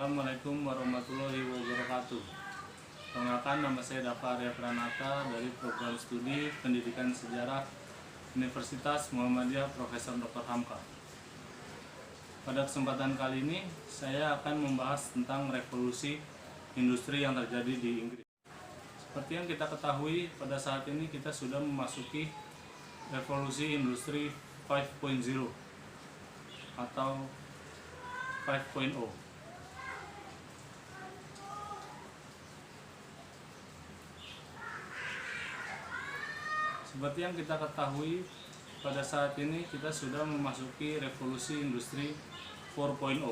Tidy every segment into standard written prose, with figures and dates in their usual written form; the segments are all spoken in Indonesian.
Assalamualaikum warahmatullahi wabarakatuh. Perkenalkan, nama saya Dava Arya Pranata dari program studi Pendidikan Sejarah Universitas Muhammadiyah Profesor Dr. Hamka. Pada kesempatan kali ini saya akan membahas tentang revolusi industri yang terjadi di Inggris. Seperti yang kita ketahui, pada saat ini kita sudah memasuki revolusi industri 5.0 atau 5.0. Seperti yang kita ketahui, pada saat ini kita sudah memasuki revolusi industri 4.0,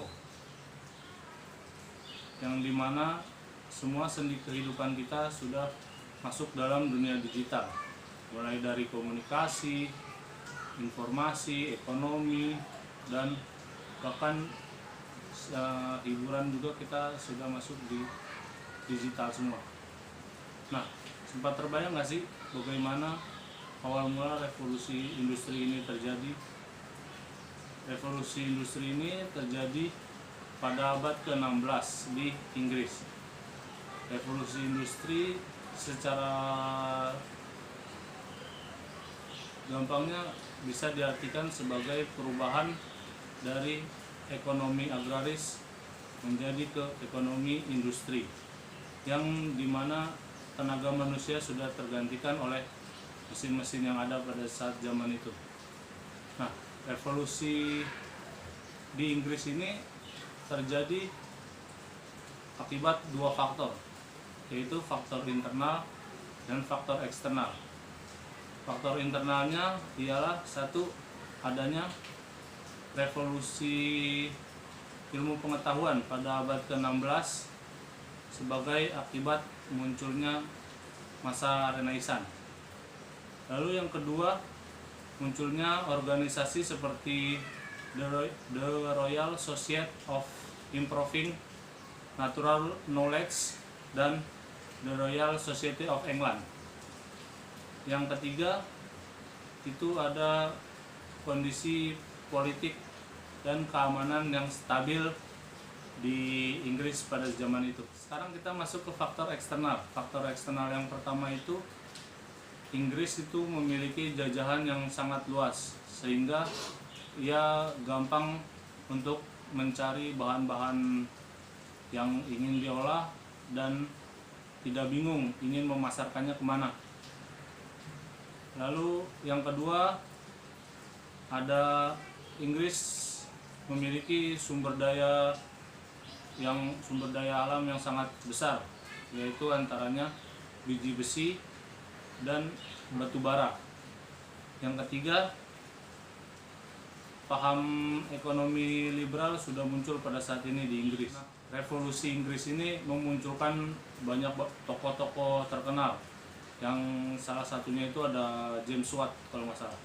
yang dimana semua sendi kehidupan kita sudah masuk dalam dunia digital, mulai dari komunikasi, informasi, ekonomi, dan bahkan hiburan juga kita sudah masuk di digital semua. Nah, sempat terbayang nggak sih bagaimana awal mula revolusi industri ini terjadi? Revolusi industri ini terjadi pada abad ke-16 di Inggris. Revolusi industri secara gampangnya bisa diartikan sebagai perubahan dari ekonomi agraris menjadi ke ekonomi industri, yang dimana tenaga manusia sudah tergantikan oleh mesin-mesin yang ada pada saat zaman itu. Nah, revolusi di Inggris ini terjadi akibat dua faktor, yaitu faktor internal dan faktor eksternal. Faktor internalnya ialah satu, adanya revolusi ilmu pengetahuan pada abad ke-16 sebagai akibat munculnya masa Renaissance. Lalu yang kedua, munculnya organisasi seperti The Royal Society of Improving Natural Knowledge dan The Royal Society of England. Yang ketiga, itu ada kondisi politik dan keamanan yang stabil di Inggris pada zaman itu. Sekarang kita masuk ke faktor eksternal. Faktor eksternal yang pertama itu, Inggris itu memiliki jajahan yang sangat luas, sehingga ia gampang untuk mencari bahan-bahan yang ingin diolah dan tidak bingung ingin memasarkannya kemana. Lalu yang kedua, ada Inggris memiliki sumber daya alam yang sangat besar, yaitu antaranya biji besi dan batu bara. Yang ketiga, paham ekonomi liberal sudah muncul pada saat ini di Inggris. Revolusi Inggris ini memunculkan banyak tokoh-tokoh terkenal, yang salah satunya itu ada James Watt kalau nggak salah.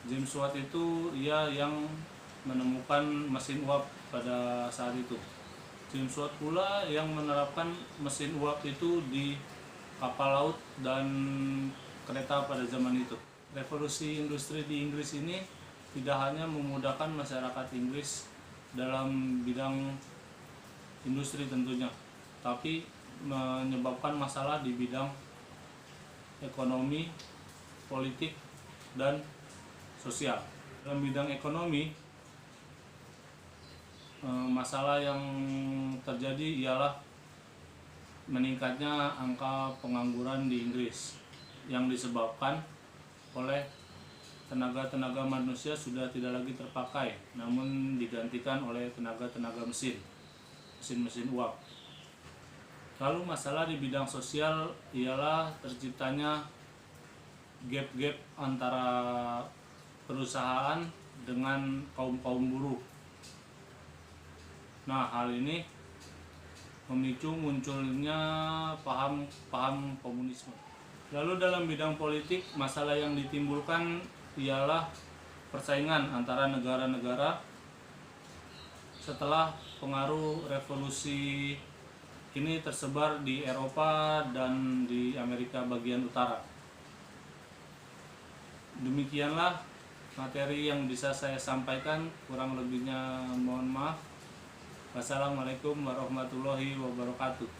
James Watt itu ia yang menemukan mesin uap pada saat itu. James Watt pula yang menerapkan mesin uap itu di kapal laut dan kereta pada zaman itu. Revolusi industri di Inggris ini tidak hanya memudahkan masyarakat Inggris dalam bidang industri tentunya, tapi menyebabkan masalah di bidang ekonomi, politik, dan sosial. Dalam bidang ekonomi, masalah yang terjadi ialah meningkatnya angka pengangguran di Inggris yang disebabkan oleh tenaga-tenaga manusia sudah tidak lagi terpakai, namun digantikan oleh tenaga-tenaga mesin uap. Lalu masalah di bidang sosial ialah terciptanya gap antara perusahaan dengan kaum buruh. Nah, hal ini memicu munculnya paham komunisme. Lalu dalam bidang politik, masalah yang ditimbulkan ialah persaingan antara negara-negara setelah pengaruh revolusi ini tersebar di Eropa dan di Amerika bagian utara. Demikianlah materi yang bisa saya sampaikan, kurang lebihnya mohon maaf. Wassalamualaikum warahmatullahi wabarakatuh.